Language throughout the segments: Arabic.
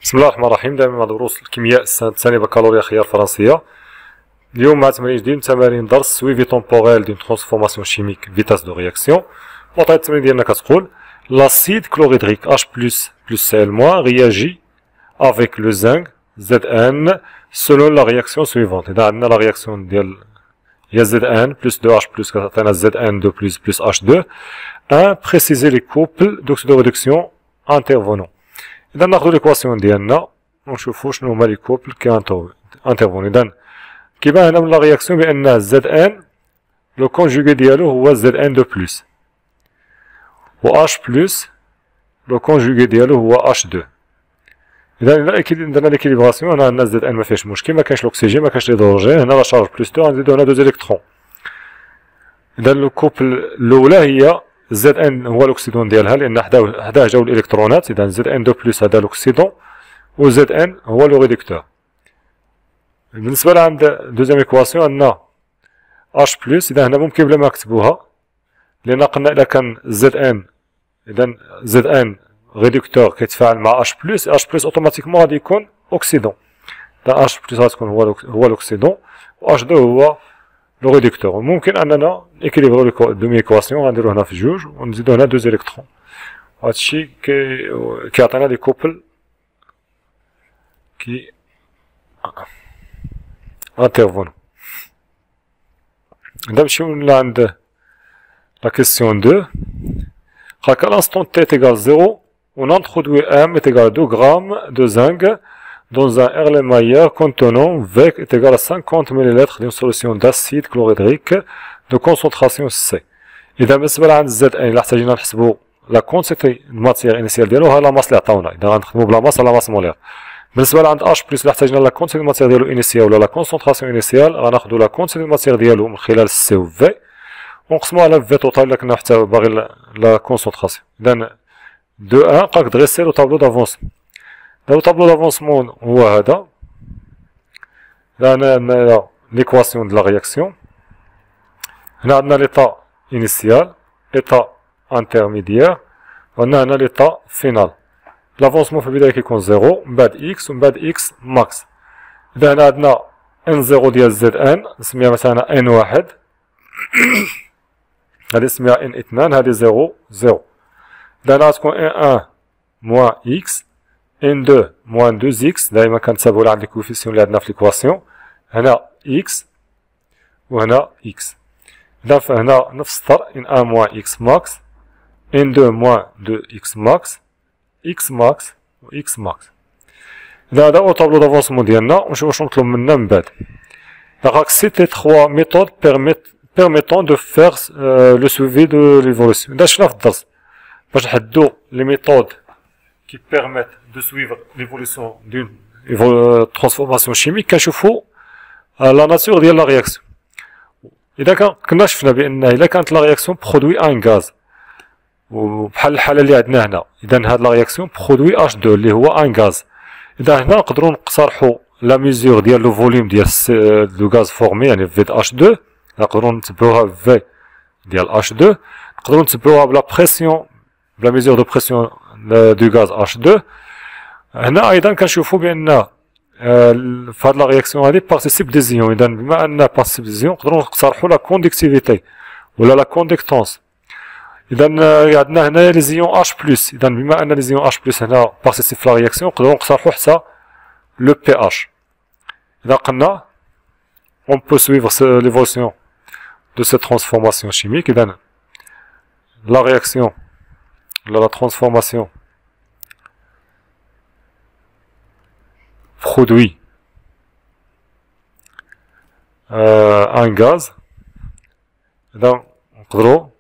بسم الله الرحمن الرحيم. دائما مع دروس الكيمياء السنة الثانية بكالوريا خيار فرنسية. اليوم مع تمرين جديد، تمارين درس سويفي تومبوريل دون ترانسفورماسيون شيميك فيتاس دو رياكسيون. المعطيات التمرين ديالنا كتقول l'acide chlorhydrique H plus Cl- réagit avec le zinc Zn selon la réaction suivante. إذا عندنا la réaction ديال هي Zn plus 2H plus كتعطينا Zn2 plus H2. 1. Préciser les couples d'oxydoréduction intervenants. إذا ناخدو ليكواسيون ديالنا ونشوفو شنو هما لي كوبل كي انترفوني. إذا كيبان هنا من لا رياكسيون بأن Zn لو كونجوغي ديالو هو Zn2 بلس و H بلس لو كونجوغي ديالو هو H2. إذا درنا ليكيليبراسيون هنا عندنا Zn مفيهاش مشكل، مكانش الأكسجين مكانش الهيدروجين، هنا لا شارج بلس 2 غنزيدو هنا 2 إلكترون. إذا لو كوبل الأولى هي Zn هو الأكسيدون ديالها لأن حداه جاو الإلكترونات. إذا Zn2 بلس هذا الأكسيدون و Zn هو لو ريدكتور. بالنسبة لعند دوزيام إيكواسيون عندنا H بلس. إذا هنا ممكن بلا ما نكتبوها لأن قلنا إذا كان Zn إذا Zn ريدكتور كيتفاعل مع H بلس أوتوماتيكمون غادي يكون أكسيدون. إذا H بلس غتكون هو الأكسيدون و H2 هو لو ريدكتور. ممكن أننا نيكيليبرو دومي إيكواسيون غنديرو هنا في جوج ونزيدو هنا 2 إلكترون. هادشي كيعطينا لي كوبل كي intervenant. نمشيو لعند la question 2. À l'instant t est égal 0, on introduit M est égal à 2 grammes de zinc dans un Erlenmeyer contenant V est égal à 50 ml d'une solution d'acide chlorhydrique de concentration C. إذا بالنسبة لعند Z إلا احتاجنا نحسبو لا كونتيتي الماتيير إنيسيال ديالو ها لا ماس اللي عطاونا. إذا غنخدمو بلا ماس لا ماس مولير. بالنسبة لعند H بلس إلا احتاجنا لا كونتيتي الماتيير ديالو إنيسيال ولا لا كونسونطراسيون إنيسيال غناخدو لا كونتيتي الماتيير ديالو من خلال سي و في ونقسمو على في توتال إلا كنا حتى باغي لا كونسونطراسيون. إذا دو ان قاك دريسي لو طابلو دافونسمون. لو طابلو دافونسمون هو هذا. إذا هنا عندنا ليكواسيون دو لا رياكسيون. هنا عندنا ليطا إنيسيال، ليطا انترميديير، وعندنا هنا ليطا فينال. لافونسمون في البداية كيكون زيرو، من بعد إكس ومن بعد إكس ماكس. إذا هنا عندنا إن زيرو ديال زد إن نسميها مثلا إن واحد، هادي نسميها إن اثنان، هادي زيرو زيرو. إذا هنا غتكون إن أن موان إكس، إن دو موان دوز إكس، دايما كنتسابو عند لي كوفيسيون اللي عندنا في ليكواسيون، هنا إكس وهنا إكس. إذا فهنا نفس السطر إن أن موان إكس ماكس، إن دو موان دو إكس ماكس، إكس ماكس و إكس ماكس. إذا هذا هو طابلو دافونسمون ديالنا ونشوفو شنو مطلوب منا من بعد. سيتي 3 ميثود permettant de faire le suivi de l'évolution. إذا شفنا في الدرس باش نحدو لي ميثود qui permettent de suivre l'évolution d'une transformation chimique كنشوفو لا ناتور ديال لا رياكسيون. إذا كنا شفنا بأن إلا كانت لا رياكسيون برودوي ان غاز وبحال الحالة اللي عندنا هنا، إذا هاد لا رياكسيون برودوي H2 اللي هو ان غاز. إذا هنا نقدرو نقترحو لا ميزور ديال لو فوليوم ديال لو غاز فورمي يعني في H2، نقدرو نتبعوها في ديال H2، نقدرو نتبعوها بلا بريسيون بلا ميزور دو بريسيون دو غاز H2. هنا أيضا كنشوفو بأن في هاد لا رياكسيون هادي بارتيسيب دي زيون. إذا بما أن بارتيسيب دي زيون نقدرو نقترحو لا كوندكتيفيتي ولا لا كوندكتونس. إذا عندنا هنايا لي زيون H بلس. إذا بما أن لي زيون H بلس هنا بارتيسيب في لا رياكسيون نقدرو نقترحو حتى لو بي H. إذا قلنا on peut suivre l'évolution de cette transformation chimique. إذا la réaction, la transformation produit un gaz. إذا نقدرو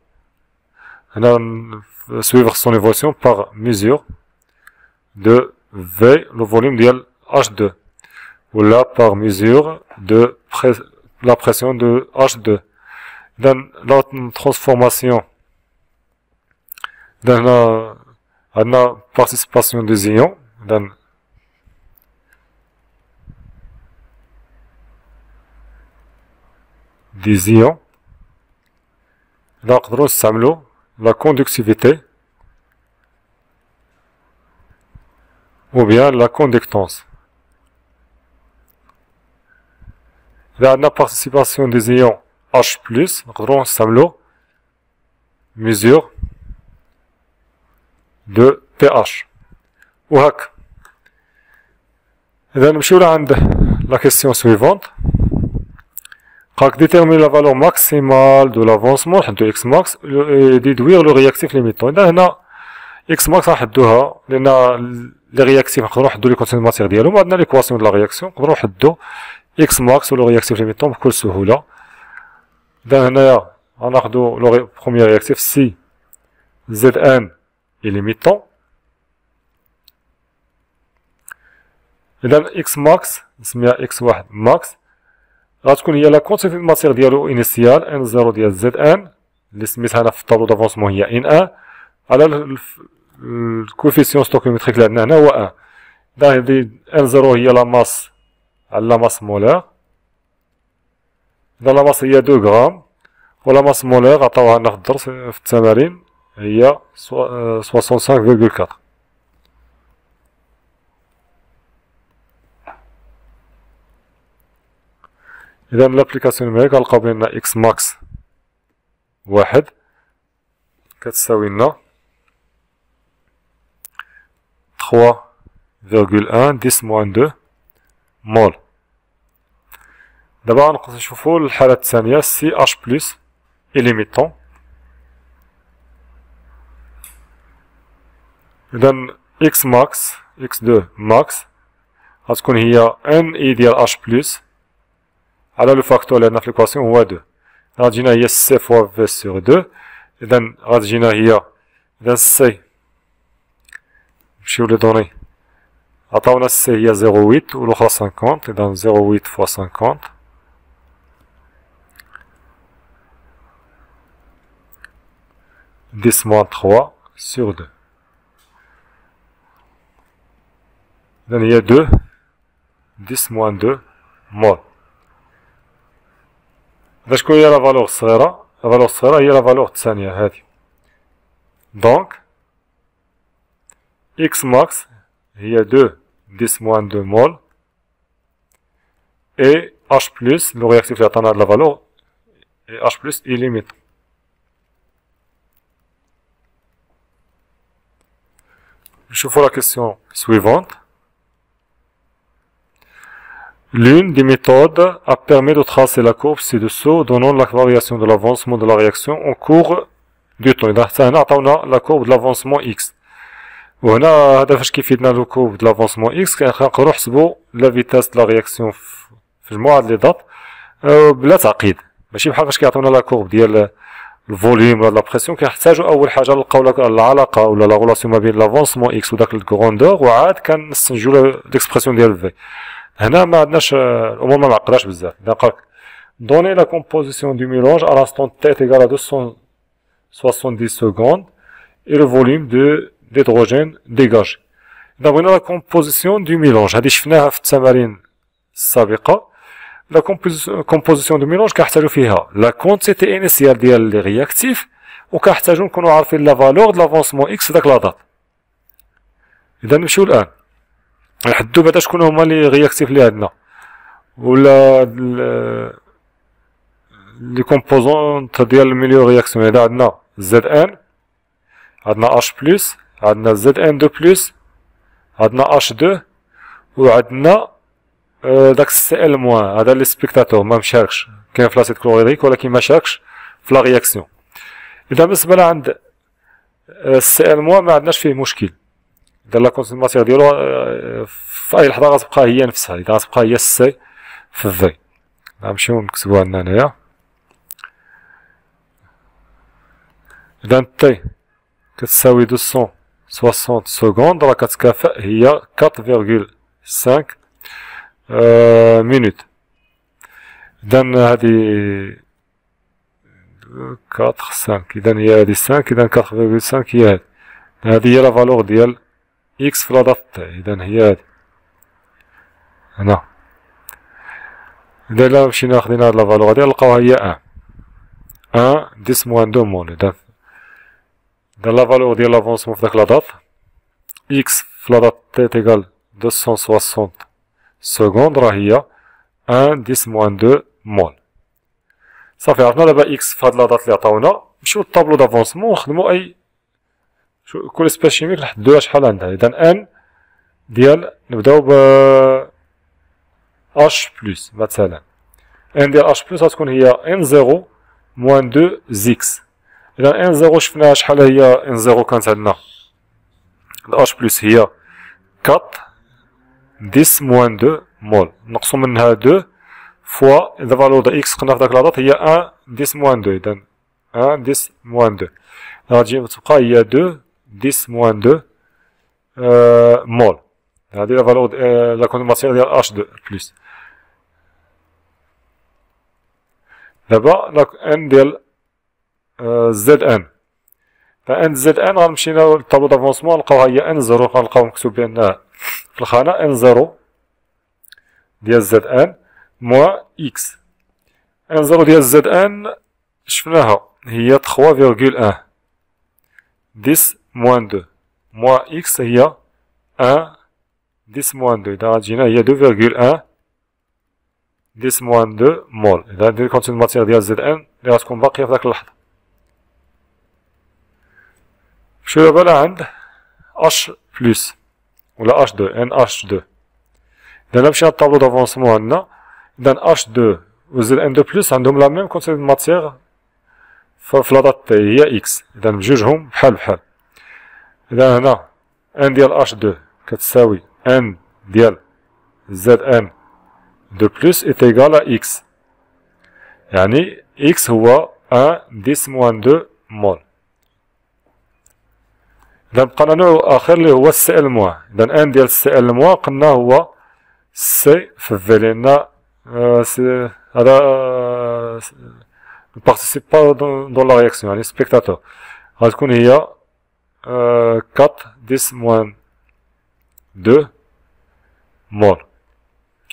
هنا suivre son évolution par mesure de V le volume ديال H2 ou là par mesure de la pression de H2. Dans la transformation, dans la participation des ions, dans des ions, نقدرو نستعملو la conductivité ou bien la conductance. إذا عندنا participation des ions H+, نقدرو نستعملو mesure de pH. وهاك. إذا نمشيو لعند la question suivante. قالك déterminer la valeur maximale de l'avancement نحدو X max et déduire le réactif limitant. إذا هنا X max غنحدوها لأن لي رياكتيف نقدرو نحدو لي كونتين ماتيغ ديالهم، وعندنا ليكواسيون د لا رياكسيون نقدرو نحدو X max و لو réactif limitant بكل سهولة. إذا هنايا غناخدو لو بروميير رياكتيف سي Zn est limitant. إذا X max نسميها X1 max غتكون هي لا كونتيتي ماتيغ ديالو انيسيال ان زيرو ديال Zn اللي سميتها انا في الطابلو دافونسمون هي ان ان على الكوفيسيون ستوكيومتريك اللي عندنا هنا هو ان. إذا هذه ان زيرو هي لا ماس على لا ماس مولير. إذا لا ماس هي 2 غرام ولا ماس مولير عطاوها لنا في الدرس في التمارين هي 65.4. إذا لابليكاسيون نيميريك غنلقاو بأن إكس ماكس واحد كتساوي لنا 3.1 10 موان 2 مول. دابا غنقدرو نشوفو الحالة الثانية سي اش بلس إليميتون. إذا إكس ماكس إكس 2 ماكس غتكون هي ان اي ديال اش بلس على لو فاكتور اللي عندنا في ليكواسيون هو 2. غتجينا هي سي فوا في سور 2. إذا غتجينا هي إذا سي نمشيو لي دوني عطاونا سي هي 0.8 و الأخرى 50. إذا 0.8 فوا 50 10 moins 3 sur 2. إذا هي 2 10 moins 2 مول. إذا شكون هي لا فالور الصغيرة؟ لا فالور الصغيرة هي لا فالور الثانية هادي. دونك إكس ماكس هي 2 10 moins 2 مول إي H بلس لو رياكتيف اللي عطانا هاد لا فالور إي H بلس إليميتون. نشوفو لا كيسيون سويفونت. L'une des méthodes a permis de tracer la courbe ci-dessous donnant la variation de l'avancement de la réaction au cours du temps. إذا حتى هنا عطاونا لا كورب د لافونسمون إكس، وهنا هذا فاش كيفيدنا لو كورب د لافونسمون إكس كنقدرو نحسبو لا فيتاس د لا رياكسيون في مجموعة د لي دات بلا تعقيد، ماشي بحال فاش كيعطيونا لا كورب ديال الفوليوم ولا لا بريسيون كنحتاجو أول حاجة نلقاو العلاقة ولا لا غولاسيون ما بين لافونسمون إكس وداك الكروندور، وعاد كنستنتجو ليكسبرسيون ديال في. هنا ما عندناش الامور ما معقداش بزاف. اذا قالك دوني لا كومبوزيسيون دو ميلونج ا لانستون تي ايكال ا 270 secondes et le volume de d'hydrogène dégagé. اذا بغينا لا كومبوزيسيون دو ميلونج هذه شفناها في التمارين السابقه. لا كومبوزيسيون دو ميلونج كنحتاجو فيها لا كونتيتي انيسيال ديال لي رياكتيف وكنحتاجو نكونو عارفين لا فالور د لافونسمون اكس داك لا دات. اذا نمشيو الان نحدو بعدا شكون هما لي رياكتيف لي عندنا ولا لي كومبوزونط ديال الميليو رياكسيون. هذا عندنا زد ان، عندنا اش بلس، عندنا زد ان 2 بلس، عندنا اش 2 وعندنا داك سي ال موان. هذا لي سبيكتاتور ما مشاركش، كاين في لاسيد كلوريدريك ولكن ما شاركش في لا رياكسيون. اذا بالنسبه لعند السي ال موان ما عندناش فيه مشكل. إذا لا كونسوماتيغ ديالو في أي لحظة غتبقى هي نفسها، إذا غتبقى هي السي في في. نمشيو نكتبوها عندنا هنايا. إذا تي كتساوي 260 سكوند راه كتكافئ هي 4.5 مينوت. إذا هادي 4 5 إذا هي هادي 5 إذا 4.5 هي هادي هي لا فالور ديال إكس في لا دات تاعي. إذا هي هادي هنا. إذا إلا مشينا خدينا هاد لا فالور هادي نلقاوها هي 1 10 موان 2 مول. إذا لا فالور ديال لافونسمون في داك لا دات إكس في لا دات تي تيغال 260 سكوند راه هي 1 10 موان 2 مول. صافي عرفنا دابا اكس في هاد لا دات لي عطاونا. نمشيو للطابلو دافونسمون ونخدمو اي كل سبيس شيميك نحددوها شحال عندها. اذا ان ديال نبداو ب اش بلس مثلا. ان ديال اش بلس غتكون هي ان زيرو موان 2 زيكس. اذا ان زيرو شفناها شحال هي ان زيرو كانت عندنا الاش بلس هي 4 10 موان 2 مول. نقصو منها 2 فوا لا فالور د اكس قلنا في داك لاطات هي 1 10 موان 2. اذا 1 10 موان 2 غتجي تبقى هي 2 10 موان 2 مول. هذه لا فالور لا كونسوماسيون ديال اش 2 بلس. دابا ان ديال زد ان. فان زد ان غنمشيو للطابلو دافونسمون نلقاوها هي ان زيرو. غنلقاو مكتوب بانها في الخانه ان زيرو ديال زد ان موا اكس. ان زيرو ديال زد ان شفناها هي 3,1 10 موان 2 موا اكس هي 1 10 موان 2. اذا غتجينا هي 2,1 10 موان 2 مول. اذا هادي الكونتين ماتيغ ديال زد ان اللي غتكون باقيه في داك اللحظه. نمشيو دابا لعند اش بلس ولا اش 2 ان اش 2. اذا مشينا للطابلو دافونسمون عندنا اذا اش 2 و زد ان 2 بلس عندهم لا ميم كونتين ماتيغ في لا دات تي هي اكس. اذا بجوجهم بحال بحال. اذا هنا ان ديال اش 2 كتساوي ان ديال زد ان 2 بلس ايت ايكال ا اكس. يعني اكس هو 1 10 موان 2 مول. اذا بقانا نوع اخر اللي هو السي ال موا. اذا ان ديال السي ال موا قلنا هو سي في في لان هذا participe pas dans la réaction يعني spectateur. غتكون هي 4 10 موان 2 مول.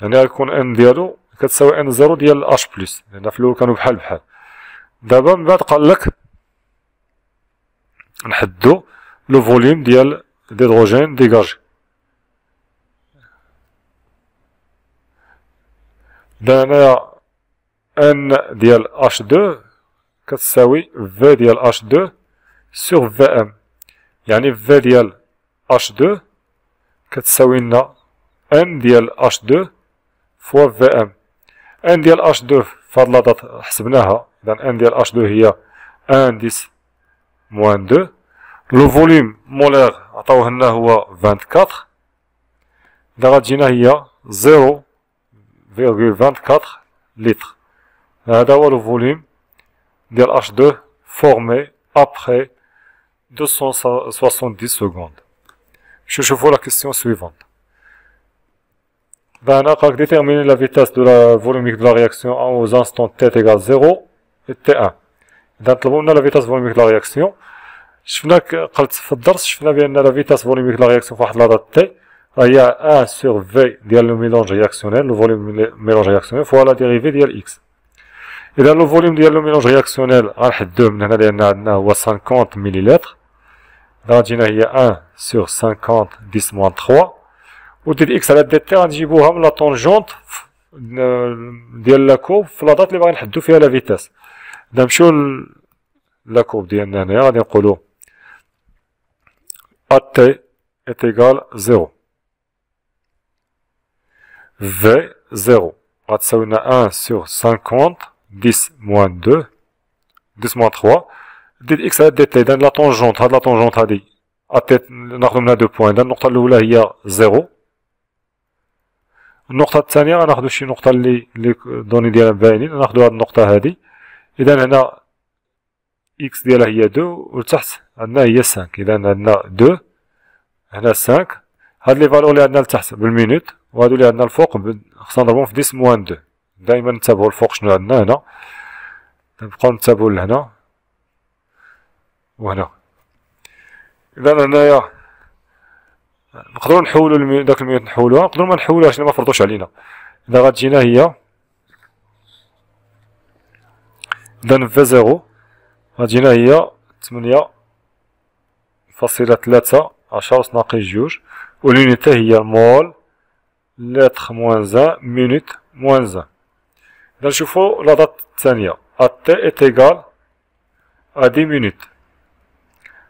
يعني غيكون ان ديالو كتساوي ان زيرو ديال اش بلس لان في الاول كانوا بحال بحال. دابا من بعد قالك نحدو لو فوليوم ديال ديدروجين ديغاجي. اذا هنايا ان ديال اش 2 كتساوي في ديال اش 2 سور في ام. يعني في ديال اش 2 كتساوي لنا ان ديال اش 2 فوا في ام. ان ديال اش 2 في هاد لاطات حسبناها. اذا ان ديال اش 2 هي 1 10 موان 2. لو فوليوم مولير عطاوه لنا هو 24. اذا غتجينا هي 0,24 لتر. هذا هو لو فوليوم ديال اش 2 فورمي ابخي 270 سكوند. نمشيو نشوفو لا كيسيون سويفونت. هنا قالك déterminer la vitesse de la volumique de la réaction aux instants t égale 0 et t1. إذا طلبوا لنا la vitesse volumique de la réaction. شفنا قلت في الدرس شفنا بأن la vitesse volumique de la réaction في واحد لا دات t هي 1 sur v ديال لو ميلونج رياكسيونيل لو فوليوم ميلونج رياكسيونيل فوا لا ديريفي ديال x. إذا لو فوليوم ديال لو ميلونج رياكسيونيل غنحدوه من هنا لأن عندنا هو 50 مليلتر. إذا غتجينا هي 1 sur 50 10 moins 3. و دي اكس على دي تي غنجيبوها من لا طونجونت ديال لا كوب في لا دات اللي باغي نحدو فيها لا فيتاس. إذا نمشيو لا كوب ديالنا هنايا غادي نقولو ا تي est égal 0. في 0 غتساوي لنا 1 sur 50 10 moins 2 10 moins 3 دي اكس على دي تي. إذا لا طونجونت هاد لا طونجونت هادي ا تي ناخدو منها 2 بوان. إذا النقطة الأولى هي 0. النقطة الثانية غناخدو شي نقطة اللي دوني ديالها باينين. ناخدو هاد النقطة هادي. إذا هنا إكس ديالها هي 2 ولتحت عندنا هي 5. إذا عندنا 2 هنا 5. هاد لي فالور اللي عندنا لتحت بالمينوت وهادو اللي عندنا الفوق خصنا نضربهم في 10 موان 2. دايما نتابعو الفوق شنو عندنا هنا. نبقاو نتابعو لهنا وهنا. إذا هنايا نقدروا نحولوا داك المينوت نحولوها نقدروا ما نحولوهاش ما فرضوش علينا. إذا غتجينا هي إذا في 0 غتجينا هي 8.3 10 ناقص 2 والunité هي mol lettre moins 1 minute moins 1. إذا نشوفو لا دات الثانية at t est égal à 10 minutes.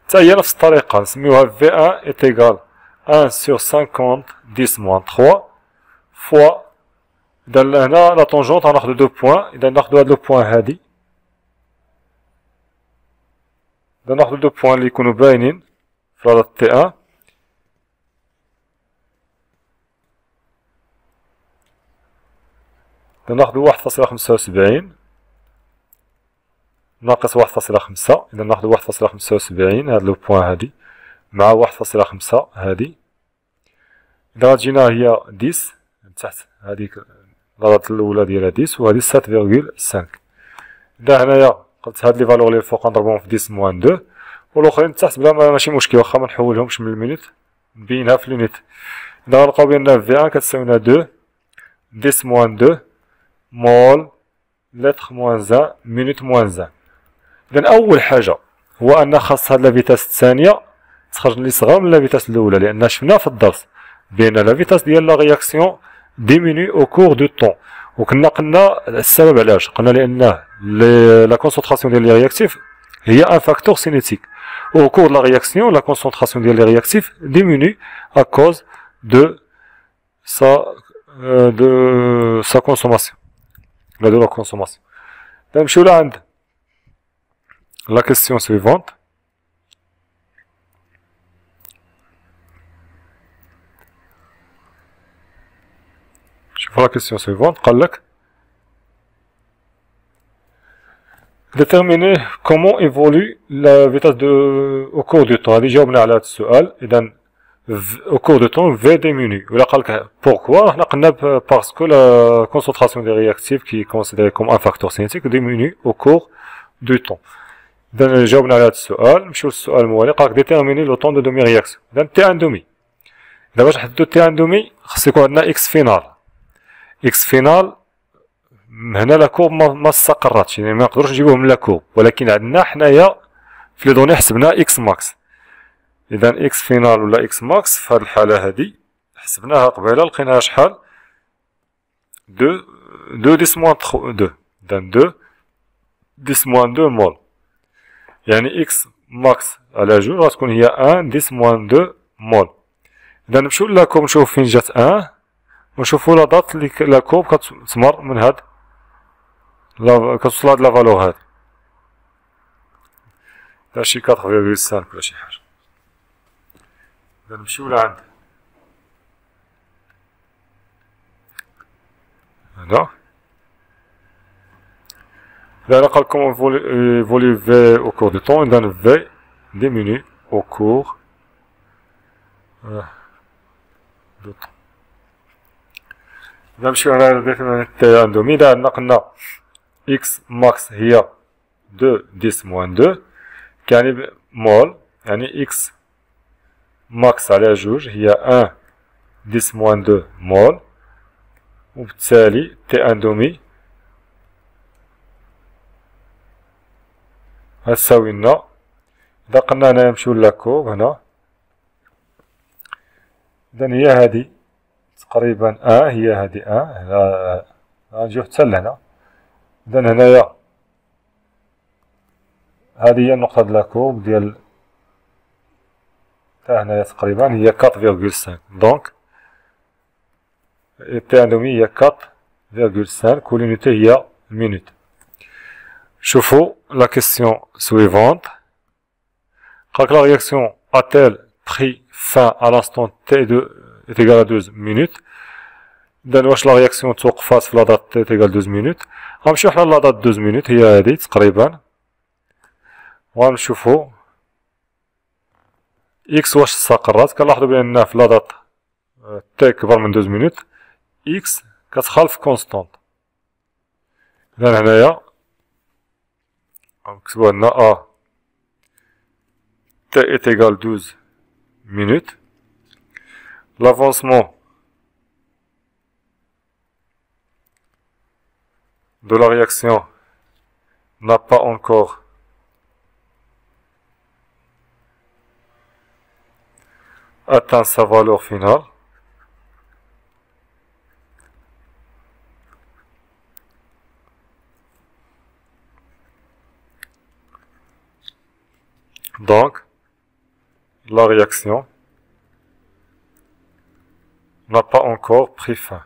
حتى هي نفس الطريقة نسميوها V1 est égal 1 sur 50 10 moins 3 fois. إذا هنا لا طونجونت غناخدو 2 بوان. إذا ناخدو هاد لو بوان هادي. إذا ناخدو 2 بوان اللي يكونو باينين في لا دات تي 1. إذا ناخدو 1.75 ناقص 1.5. إذا ناخدو 1.75 هاد لو بوان هادي مع 1.5 هادي. إذا غتجينا هي 10 تحت هاديك الغلط الأولى ديالها 10 وهادي 7.5. إذا هنايا قلت هاد لي فالور لي فوق نضربهم في 10 موان 2 والآخرين تحت بلا ماشي مشكل واخا منحولهمش من المينوت نبينها في لونيت. إذا غنلقاو بأن في 1 كتساوينا 2 10 موان 2 مول lettre moins 1 minute moins 1. إذا أول حاجة هو أن خاص هاد لا فيتاس الثانية تخرج لي صغار من لا فيتاس الأولى، لأن شفنا في الدرس بأن لا فيتاس ديال لا رياكسيون ديميني أو كور دو طون، وكنا قلنا السبب علاش، قلنا لأن لا كونسونطراسيون ديال لي رياكتيف هي ان فاكتور سينيتيك، أو كور لا رياكسيون لا كونسونطراسيون ديال لي رياكتيف ديميني à cause de sa consommation. De la consommation. نمشيو لعند la question suivante. شوفوا la question suivante. قال لك déterminer comment évolue la vitesse au cours du temps. هذه جاوبنا على هذا السؤال. إذا au cours du temps V diminue. ولا قال لك pourquoi حنا قلنا parce que la concentration des réactifs qui est considérée comme un facteur cinétique diminue au cours du temps. إذا جاوبنا على هذا السؤال. نمشيو للسؤال الموالي. قال لك déterminer le temps de demi réaction. إذا تي ان دومي. إذا باش نحددو تي ان دومي خص يكون عندنا إكس فينال. إكس فينال هنا لا كورب ما استقراتش، يعني ما نقدروش نجيبوه من لا كورب، ولكن عندنا حنايا في لي دوني حسبنا إكس ماكس. إذا إكس فينال ولا إكس ماكس في هاد الحالة هادي حسبناها قبيلة لقيناها شحال؟ دو ديس موان دو. إذا ديس موان دو مول، يعني إكس ماكس على جوج غتكون هي ان ديس موان دو مول. إذا نمشيو لا كورب نشوف فين جات ان ونشوفو لا دات لي لا كورب كتمر من هاد كتوصل هاد لا فالور هادي. دا شي 4.5 ولا شي حاجة. إذا نمشيو لعند هذا. إذا قال كومون évolue V au cours du temps. إذا V diminue au cours du temps. إذا نمشيو على ديفينيسيون تاع اندومي. إذا عندنا قلنا إكس ماكس هي 2 10 موان 2 يعني مول، يعني إكس ماكس على جوج هي 1 10 موان 2 مول، وبالتالي تي ان دومي غتساوي لنا. إذا قلنا هنايا نمشيو لاكورب هنا. إذا هي هادي تقريبا هي هادي هنا غنجيو حتى لهنا. إذا هنايا هادي هي النقطة د لاكورب ديال حتى هنايا تقريبا هي 4.5. دونك تي ان دومي هي 4.5 والunité هي مينوت. شوفوا لا كيسيون سويفونت. قالك لا رياكسيون a-t-elle pris fin à l'instant t est égal à 12 minutes. إذا واش لا رياكسيون توقفات في لا دات t est égal 12 minutes. غنمشيو حنا لا دات 12 minutes هي هادي تقريبا، وغنشوفو إكس واش استقرات. كنلاحظو بأن في لا دات تي كبر من 12 minutes إكس كتخالف كونستونت. إذا هنايا غنكتبو عندنا t est égal 12 minutes. L'avancement de la réaction n'a pas atteint sa valeur finale. Donc, la réaction n'a pas encore pris fin.